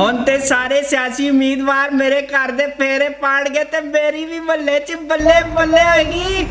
ਹੁਣ ਤੇ ਸਾਰੇ ਸਿਆਸੀ ਉਮੀਦਵਾਰ ਮੇਰੇ ਘਰ ਦੇ ਫੇਰੇ ਪਾੜ ਗਏ ਤੇ ਮੇਰੀ ਵੀ ਬੱਲੇ ਚ ਬੱਲੇ ਬੱਲੇ ਹੋਏਗੀ।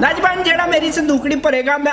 ਨਾਜੀ ਭਾਈ ਜਿਹੜਾ ਮੇਰੀ ਸੰਦੂਕੜੀ ਭਰੇਗਾ ਮੈਂ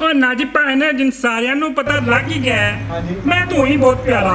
ਉਹ ਨਾਜੀ ਭੈਣ ਜਿਨ ਸਾਰਿਆਂ ਨੂੰ ਪਤਾ ਲੱਗ ਹੀ ਗਿਆ ਹੈ, ਹਾਂਜੀ। ਮੈਂ ਤੂੰ ਹੀ ਬਹੁਤ ਪਿਆਰਾ।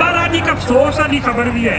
ਪਰ ਅੱਜ ਇੱਕ ਅਫਸੋਸ ਵਾਲੀ ਖਬਰ ਵੀ ਹੈ।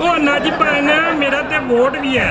ਉਹ ਨਾਜੀ ਭੈਣ ਮੇਰਾ ਤੇ ਵੋਟ ਵੀ ਹੈ,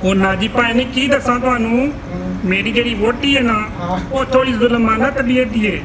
ਉਹ ਨਾਜੀ ਭੈਣ ਕੀ ਦੱਸਾਂ ਤੁਹਾਨੂੰ, ਮੇਰੀ ਜਿਹੜੀ ਵੋਟੀ ਹੈ ਨਾ ਹਾਂ। ਉਹ ਥੋੜੀ ਜ਼ੁਲਮਾਨਾ ਤਬੀਅਤ ਦੀ ਹੈ।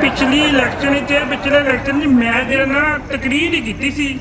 ਪਿਛਲੇ ਇਲੈਕਸ਼ਨ 'ਚ ਮੈਂ ਜਿਹੜਾ ਨਾ ਤਕਰੀਰ ਹੀ ਕੀਤੀ ਸੀ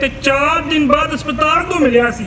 ਤੇ 4 ਦਿਨ ਬਾਅਦ ਹਸਪਤਾਲ ਤੋਂ ਮਿਲਿਆ ਸੀ।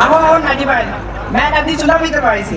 ਆਹੋ ਨਾਜੀ ਭਾਈ ਮੈਂ ਅੱਧੀ ਸੁਲਾ ਵੀ ਕਰਵਾਈ ਸੀ।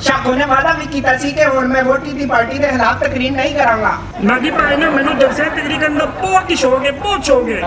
ਸ਼ਾਖੋ ਨੇ ਵਾਅਦਾ ਵੀ ਕੀਤਾ ਸੀ ਕਿ ਹੁਣ ਮੈਂ ਵੋਟੀ ਦੀ ਪਾਰਟੀ ਦੇ ਖਿਲਾਫ ਤਕਰੀਰ ਨਹੀਂ ਕਰਾਂਗਾ। ਨਾਜੀ ਭੈਣ ਨੇ ਮੈਨੂੰ ਦੱਸਿਆ ਤਕਰੀਰ ਕਰਨ ਦਾ ਬਹੁਤ ਹੀ ਸ਼ੌਕ ਹੈ, ਬਹੁਤ ਸ਼ੌਕ ਹੈ।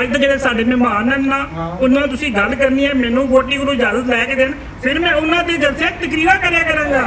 ਅੱਜ ਦੇ ਜਿਹੜੇ ਸਾਡੇ ਮਹਿਮਾਨ ਹਨ ਨਾ, ਹਾਂ। ਉਹਨਾਂ ਨਾਲ ਤੁਸੀਂ ਗੱਲ ਕਰਨੀ ਹੈ, ਮੈਨੂੰ ਵੋਟੀ ਕੋਲੋਂ ਇਜਾਜ਼ਤ ਲੈ ਕੇ ਦੇਣ, ਫਿਰ ਮੈਂ ਉਹਨਾਂ ਦੇ ਜਲਸੇ ਤਕਰੀਰਾਂ ਕਰਿਆ ਕਰਾਂਗਾ।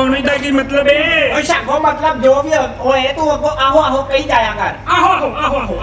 ਉਹਨੇ ਦਾ ਕੀ ਮਤਲਬ ਹੈ? ਉਹ ਸ਼ਾਖੋ ਮਤਲਬ ਜੋ ਵੀ ਹੋਏ ਤੂੰ ਅੱਗੋਂ ਆਹੋ ਆਹੋ ਕਹੀ ਜਾਇਆ ਕਰ। ਆਹੋ ਆਹੋ ਆਹੋ ਆਹੋ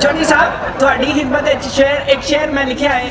ਚੌਧਰੀ ਸਾਹਿਬ ਤੁਹਾਡੀ ਖਿਦਮਤ ਵਿੱਚ ਇੱਕ ਸ਼ੇਰ ਮੈਂ ਲਿਖਿਆ ਹੈ,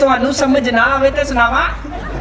ਤੁਹਾਨੂੰ ਸਮਝ ਨਾ ਆਵੇ ਤਾਂ ਸੁਣਾਵਾਂ।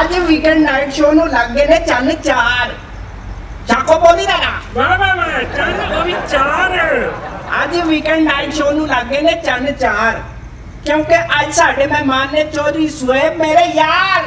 ਅੱਜ ਵੀਕਐਂਡ ਨਾਈਟ ਸ਼ੋ ਨੂੰ ਲੱਗ ਗਏ ਨੇ ਚੰਨ 4। ਸ਼ਾਕੋ ਬੋਲੀ ਦਾ ਨਾ ਵਾਹ ਵਾਹ ਵਾਹ, ਚੰਨ ਉਹ ਵੀ 4। ਅੱਜ ਵੀਕਐਂਡ ਨਾਈਟ ਸ਼ੋ ਨੂੰ ਲੱਗ ਗਏ ਨੇ ਚੰਨ 4 ਕਿਉਂਕਿ ਅੱਜ ਸਾਡੇ ਮਹਿਮਾਨ ਨੇ ਚੌਧਰੀ ਸੁਹੇਬ ਮੇਰੇ ਯਾਰ।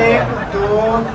1 2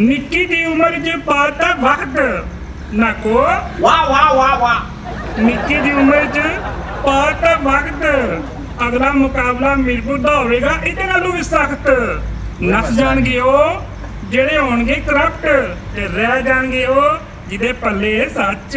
ਨਿੱਕੀ ਦੀ ਉਮਰ 'ਚ ਪਾਤਾ ਵਕਤ ਨਾ ਕੋ, ਵਾਹ ਵਾਹ ਵਾਹ ਵਾਹ। ਨਿੱਕੀ ਦੀ ਉਮਰ 'ਚ ਪਾਤਾ ਵਕਤ, ਅਗਲਾ ਮੁਕਾਬਲਾ ਮਿਰਪੁਰ ਦਾ ਹੋਵੇਗਾ ਇਹਦੇ ਨਾਲੋਂ ਵੀ ਸਖਤ। ਨਸ ਜਾਣਗੇ ਉਹ ਜਿਹੜੇ ਹੋਣਗੇ ਕਰਪਟ ਤੇ ਰਹਿ ਜਾਣਗੇ ਉਹ ਜਿਹਦੇ ਪੱਲੇ ਸੱਚ।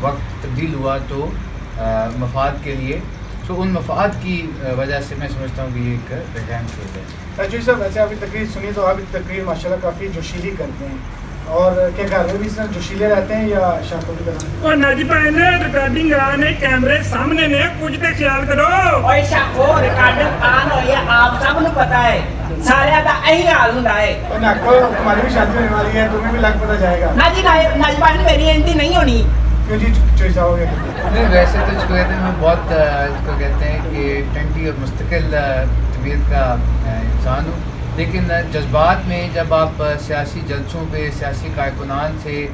وقت تبدیل ہوا تو مفاد کے لیے، تو ان مفاد کی وجہ سے میں سمجھتا ہوں کہ یہ ایک رجحان کھیل ہے۔ جی صاحب، ویسے آپ کی تقریر سنی تو آپ کی تقریر ماشاءاللہ کافی جوشیلی کرتے ہیں، اور کیا گھر میں بھی اس طرح جوشیلے رہتے ہیں یا شانتوں کی طرح؟ اور ناجی بھائی نے ریکارڈنگ آنے کیمرے سامنے نے کچھ تے خیال کرو۔ اوے شاکو ریکارڈنگ آن ہوئی ہے، آپ سب نو پتا ہے، سارے دا یہی حال ہوندا ہے۔ اور ناکو تمہاری بھی شادی ہونے والی ہے، تمہیں بھی لگ پتہ جائے گا۔ ناجی بھائی میری انتی نہیں ہونی۔ کیوں جی چوائس آؤ گے؟ نہیں ویسے تو اس کو کہتے ہیں، میں بہت اس کو کہتے ہیں کہ ٹنٹی اور مستقل طبیعت کا انسان ہوں، لیکن جذبات میں جب آپ سیاسی جلسوں پہ سیاسی کارکنان سے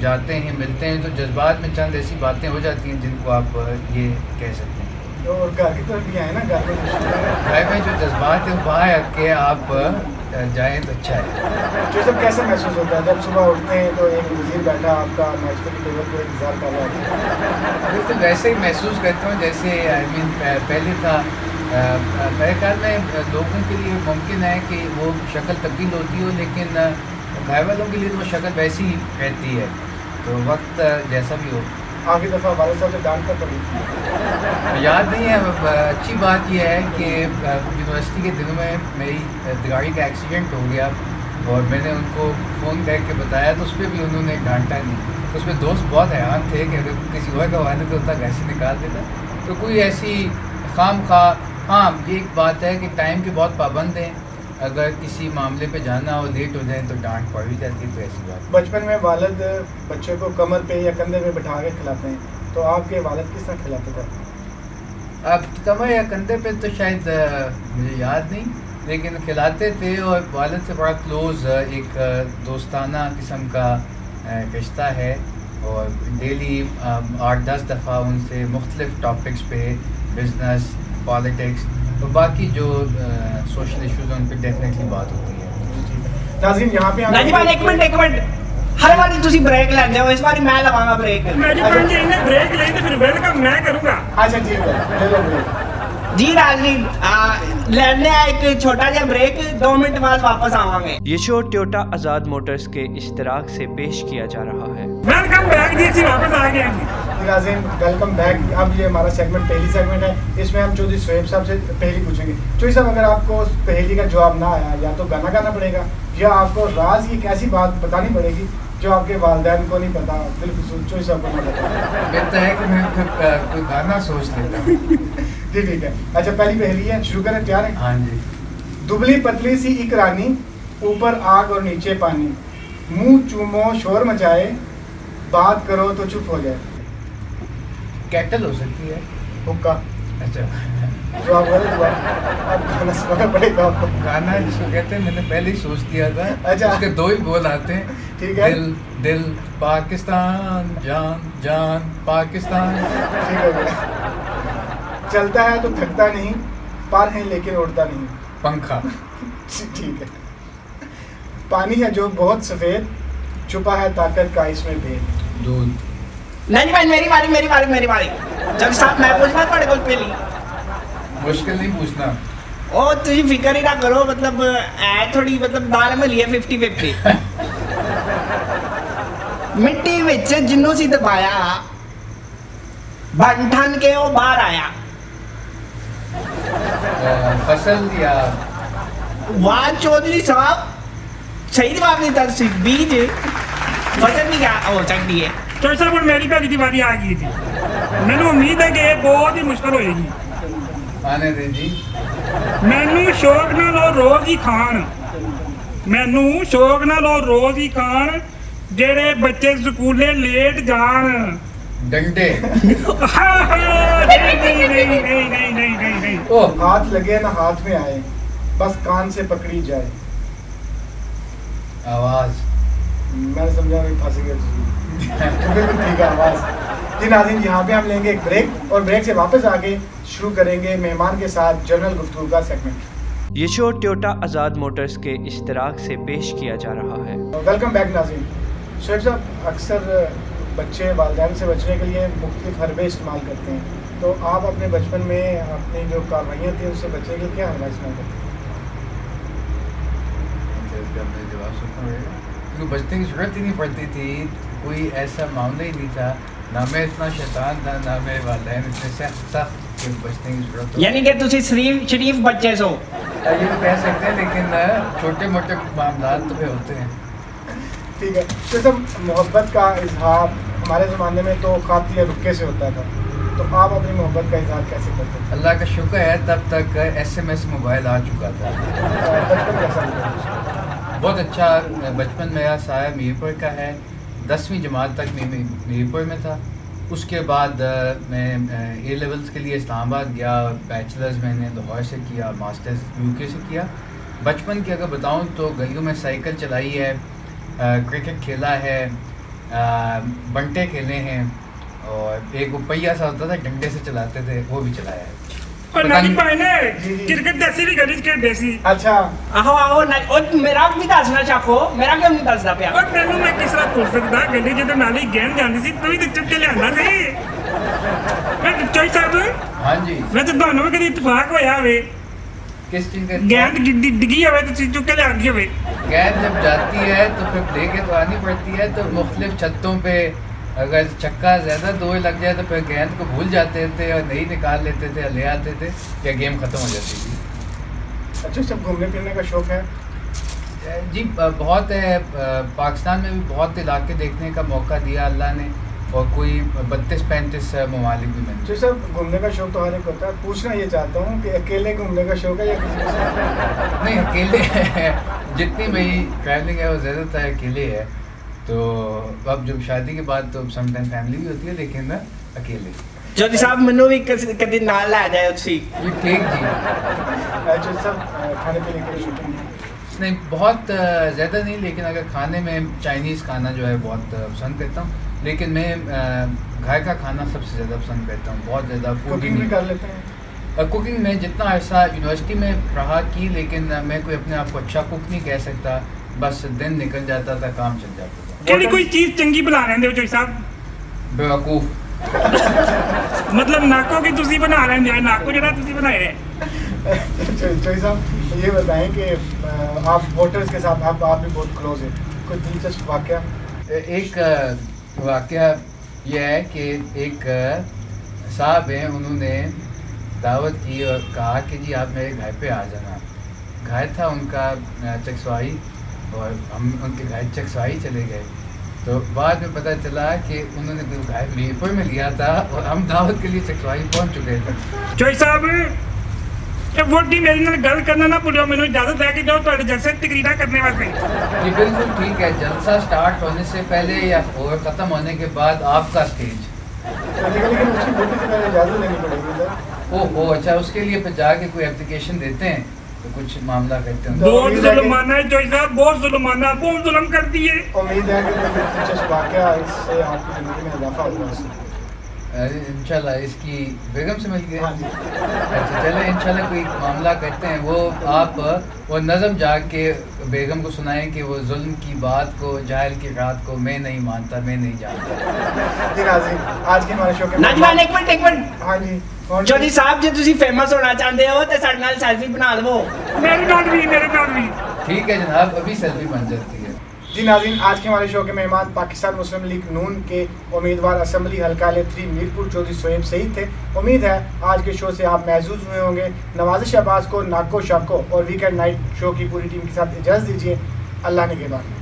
جاتے ہیں، ملتے ہیں، تو جذبات میں چند ایسی باتیں ہو جاتی ہیں جن کو آپ یہ کہہ سکتے ہیں۔ اور گھر کی طرف بھی آئے نا، گھر میں گھر میں جو جذبات ہیں وہاں رکھ کے آپ جائیں تو اچھا ہے۔ جو سب کیسا محسوس ہوتا ہے جب صبح اٹھتے ہیں تو ایک وزیر بیٹھا آپ کا میچ کی ٹیبل پہ انتظار کر رہا ہے؟ بالکل ویسے ہی محسوس کرتا ہوں جیسے پہلے تھا۔ میرے خیال میں لوگوں کے لیے ممکن ہے کہ وہ شکل تبدیل ہوتی ہو، لیکن گھر والوں کے لیے تو وہ شکل ویسی ہی رہتی ہے، تو وقت جیسا بھی ہو۔ آخری دفعہ والد صاحب سے ڈانٹ کر پڑی؟ یاد نہیں ہے۔ اچھی بات یہ ہے کہ یونیورسٹی کے دنوں میں میری گاڑی کا ایکسیڈنٹ ہو گیا اور میں نے ان کو فون کر کے بتایا تو اس پہ بھی انہوں نے ڈانٹا نہیں، تو اس میں دوست بہت حیران تھے کہ اگر کسی اور کا والد ہوتا گھر سے نکال دیتا۔ تو کوئی ایسی خام خواہ، ہاں یہ ایک بات ہے کہ ٹائم کے بہت پابند ہیں، اگر کسی معاملے پہ جانا ہو لیٹ ہو جائیں تو ڈانٹ پڑ بھی جاتی ہے، تو ایسی بات۔ بچپن میں والد بچے کو کمر پہ یا کندھے پہ بٹھا کے کھلاتے ہیں، تو آپ کے والد کس طرح کھلاتے تھے؟ اب کمر یا کندھے پہ تو شاید مجھے یاد نہیں، لیکن کھلاتے تھے، اور والد سے بڑا کلوز ایک دوستانہ قسم کا رشتہ ہے، اور ڈیلی 8-10 دفعہ ان سے مختلف ٹاپکس پہ، بزنس، پالیٹکس اور باقی جو سوشل ایشوز ہیں ان پہ ڈیفینیٹلی بات ہوتی ہے۔ ناظرین یہاں پہ ناجی بھائی ایک منٹ، ہر باری تسی بریک لیندے ہو، اس باری میں لواں گا بریک۔ ناجی بھائی جی انہیں بریک لے تو پھر ویلکم میں کروں گا۔ اچھا ٹھیک ہے، لے لو بریک۔ جی ناظرین لینے ایک چھوٹا جا بریک، 2 منٹ بعد واپس آواں گے۔ یہ شو ٹویوٹا آزاد موٹرز کے اشتراک سے پیش کیا جا رہا ہے۔ ویلکم بیک جی، واپس آ گئے ہیں۔ ناظرین ویلکم بیک۔ اب یہ ہمارا سیگمنٹ پہلی سیگمنٹ ہے، اس میں ہم چودھری سہیب صاحب سے پہلی پوچھیں گے۔ چودھری صاحب اگر آپ کو پہلی کا جواب نہ آیا، یا تو گانا گانا پڑے گا یا آپ کو راز ایک ایسی بات بتانی پڑے گی جو آپ کے والدین کو نہیں پتا، بالخصوص چودھری صاحب کو نہیں پتا۔ بہتر ہے کہ میں کوئی گانا سوچ لیتا ہوں۔ جی ٹھیک ہے۔ اچھا پہلی پہلی ہے، شروع کریں، تیار ہیں؟ ہاں جی۔ دبلی پتلی سی ایک رانی، اوپر آگ اور نیچے پانی، منہ چومو شور مچائے، بات کرو تو چپ ہو جائے۔ کیٹل ہو سکتی ہے۔ حکا۔ اچھا جو آپ غلط ہوا، اب گانا سنانا پڑے گا آپ کو۔ گانا جس کو کہتے ہیں میں نے پہلے ہی سوچ دیا تھا۔ اچھا۔ اس کے 2 ہی بول آتے ہیں، ٹھیک ہے۔ دل دل پاکستان، جان جان پاکستان۔ ٹھیک ہو گیا۔ چلتا ہے تو تھکتا نہیں، پر ہے لیکن اڑتا نہیں۔ پنکھا۔ ٹھیک ہے۔ پانی ہے جو بہت سفید، چھپا ہے طاقت کا اس میں بھید۔ دودھ۔ نہیں بھائی میری باری۔ جب صاحب میں پوچھنا پڑے گا پہلی۔ مشکل نہیں پوچھنا۔ او تجھے فکر ہی نہ کرو، مطلب اے تھوڑی مطلب دال میں لیے 50-50۔ مٹی وچ جنوں سی دبایا، بن ٹھن کے وہ باہر آیا۔ فصل یا واہ چودھری صاحب صحیح جواب نہیں تھا، بیج فصل نہیں کیا ہو سکتی ہے۔ تو صاحب ہوں میری پہلی دیواری آ گئی تھی، مینو امید ہے کہ یہ بہت ہی مشکل ہوئے گی۔ آنے دیں جی۔ مینو شوق نہ لو روز ہی کھان، مینو شوق نہ لو روز ہی کھان، جڑے بچے سکولے لیٹ جان۔ ڈنڈے۔ نہیں۔ ہاتھ لگے نہ ہاتھ میں آئے، بس کان سے پکڑی جائے۔ آواز۔ میں نے سمجھا میں پھنس گیا۔ بالکل ٹھیک ہے، آواز۔ جی ناظرین یہاں پہ ہم لیں گے ایک بریک، اور بریک سے واپس آگے شروع کریں گے مہمان کے ساتھ جنرل گفتگو کا سیگمنٹ۔ یہ شو ٹویوٹا آزاد موٹرز کے اشتراک سے پیش کیا جا رہا ہے۔ ویلکم بیک ناظرین۔ شعیب صاحب اکثر بچے والدین سے بچنے کے لیے مختلف حربے استعمال کرتے ہیں، تو آپ اپنے بچپن میں اپنی جو کاروائیاں تھیں اس سے بچنے کے لیے کیا حربہ استعمال کرتے ہیں؟ جواب سننا پڑے گا کیونکہ بچنے کی ضرورت ہی نہیں پڑتی تھی، کوئی ایسا معاملہ ہی نہیں تھا، نہ میں اتنا شیطان تھا، نہ میرے والدین اتنے سخت کہ بچنے کی ضرورت ہو. یعنی کہ تسی شریف بچے سو. یہ تو کہہ سکتے ہیں، لیکن چھوٹے موٹے معاملات تو پھر ہوتے ہیں. ٹھیک ہے. تو سب محبت کا اظہار ہمارے زمانے میں تو خط یا رکے سے ہوتا تھا، تو آپ اپنی محبت کا اظہار کیسے کرتے ہیں؟ اللہ کا شکر ہے تب تک SMS موبائل آ چکا تھا. بچپن کیسا گزرا؟ بہت اچھا. بچپن میرا سایہ میرپور کا ہے. 10ویں جماعت تک میں میرپور میں تھا. اس کے بعد میں اے لیولز کے لیے اسلام آباد گیا. بیچلرز میں نے لاہور سے کیا، ماسٹرز UK سے کیا. بچپن کی اگر بتاؤں تو گلیوں میں سائیکل چلائی ہے، کرکٹ کھیلا ہے، بنٹے کھیلے ہیں، اور ایک پہیا سا ہوتا تھا ڈنڈے سے چلاتے تھے، وہ بھی چلایا ہے. اور نانی بھائی نے کرکٹ جیسی بھی گلی کھیلتے سی. اچھا آہو میرا بھی دسنا چاہو، میرا کیوں نہیں دسدا پیا؟ اور تینوں میں کس طرح کھول سکتا گلی جدو نالی گیند جاندی سی تو ہی چک کے لیا سی. چوئی صاحب ہاں جی. ویسے تمہیں بھی کدی اتفاق ہوا ہوئے کس چیز کا گیند ڈگی ہوئے تو چک کے لیا ہوئے؟ گیند جب جاتی ہے تو پھر لے کے تو آنی پڑتی ہے. تو مختلف چھتوں پہ اگر چھکا زیادہ دوئے لگ جائے تو پھر گیند کو بھول جاتے تھے اور نہیں نکال لیتے تھے، لے آتے تھے، یا گیم ختم ہو جاتی تھی. اچھا. سب گھومنے پھرنے کا شوق ہے؟ جی بہت ہے. پاکستان میں بھی بہت علاقے دیکھنے کا موقع دیا اللہ نے، اور کوئی 32-35 ممالک بھی میں نے. جو سب گھومنے کا شوق تو ہر ایک ہوتا ہے. پوچھنا یہ چاہتا ہوں کہ اکیلے گھومنے کا شوق ہے یا کسی کے ساتھ؟ نہیں، اکیلے جتنی میری ٹریولنگ ہے وہ زیادہ تر اکیلے ہے. تو اب جب شادی کے بعد تو سم ٹائم فیملی بھی ہوتی ہے، لیکن اکیلے. جودی صاحب منو بھی کدی نال لے جائے اسی. جی ٹھیک جی. جو سب کھانے پینے کے شوق ہے؟ نہیں بہت زیادہ نہیں، لیکن اگر کھانے میں چائنیز کھانا جو ہے بہت پسند کرتا ہوں. لیکن میں گھر کا کھانا سب سے زیادہ پسند کرتا ہوں. بہت زیادہ فوڈ کوکنگ بھی کر لیتے ہیں؟ کوکنگ میں جتنا عرصہ یونیورسٹی میں رہا کی، لیکن میں کوئی اپنے آپ کو اچھا کوک نہیں کہہ سکتا. بس دن نکل جاتا تھا، کام چل جاتا تھا. کہڑی کوئی چیز چنگی بنا لیندے ہو چوئی صاحب؟ بیوقوف. مطلب ناکو کی تسی بنا لیندے ہو، ناکو جڑا تسی بنائے ہے. چوئی صاحب یہ بتائیں کہ آپ ووٹرز کے ساتھ آپ بھی بہت کلوز ہیں، کوئی دلچسپ واقعہ؟ ایک واقعہ یہ ہے کہ ایک صاحب ہیں، انہوں نے دعوت کی اور کہا کہ جی آپ میرے گھر پہ آ جانا. گھر تھا ان کا چکسوائی، اور ہم ان کے گھر چکسوائی چلے گئے. تو بعد میں پتہ چلا کہ انہوں نے تو گھر میرپور میں لیا تھا اور ہم دعوت کے لیے چکسوائی پہنچ چکے تھے. چوئی صاحب ووٹی میرے نال گل کرنا نہ بھولو، مینوں اجازت ہے کہ جاؤ تہاڈے جلسے تقریرا کرنے واسطے. جی بالکل ٹھیک ہے. جلسہ سٹارٹ ہونے سے پہلے یا اور ختم ہونے کے بعد آپ کا اسٹیج. لیکن اس کی بوٹی سے پہلے اجازت لینی پڑے گی سر. اچھا. اس کے لیے پھر جا کے کوئی اپلیکیشن دیتے ہیں تو کچھ معاملہ کرتے ہیں. بہت ظلمانہ ہے چوئی صاحب، بہت ظلمانہ، بہت ظلم کر دیے. امید ہے کہ کوئی دلچسپ واقعہ اس سے آپ کی زندگی میں اضافہ ہوگا. انشاءاللہ اس کی بیگم سے مل گئے. ہاں جی. اچھا چلیں انشاءاللہ کوئی معاملہ کرتے ہیں. وہ آپ وہ نظم جا کے بیگم کو سنائیں کہ وہ ظلم کی بات کو، جاہل کی رات کو میں نہیں مانتا، میں نہیں جانتا. جی ناظرین، آج کے ہمارے شو کے ناجوان ایک منٹ. ہاں جی. چودھری صاحب جی تسی فیمس ہونا چاہتے ہو تو سارے نال سیلفی بنا لو. میرے نال بھی. ٹھیک ہے جناب، ابھی سیلفی بن جاتی ہے. جی ناظرین، آج کے ہمارے شو کے مہمان پاکستان مسلم لیگ نون کے امیدوار اسمبلی حلقہ لے 3 میرپور چودھری سہیب سعید تھے. امید ہے آج کے شو سے آپ محظوظ ہوئے ہوں گے. نوازش عباس کو، ناکو شاکو اور ویکینڈ نائٹ شو کی پوری ٹیم کے ساتھ اجازت دیجیے. اللہ نگہبان.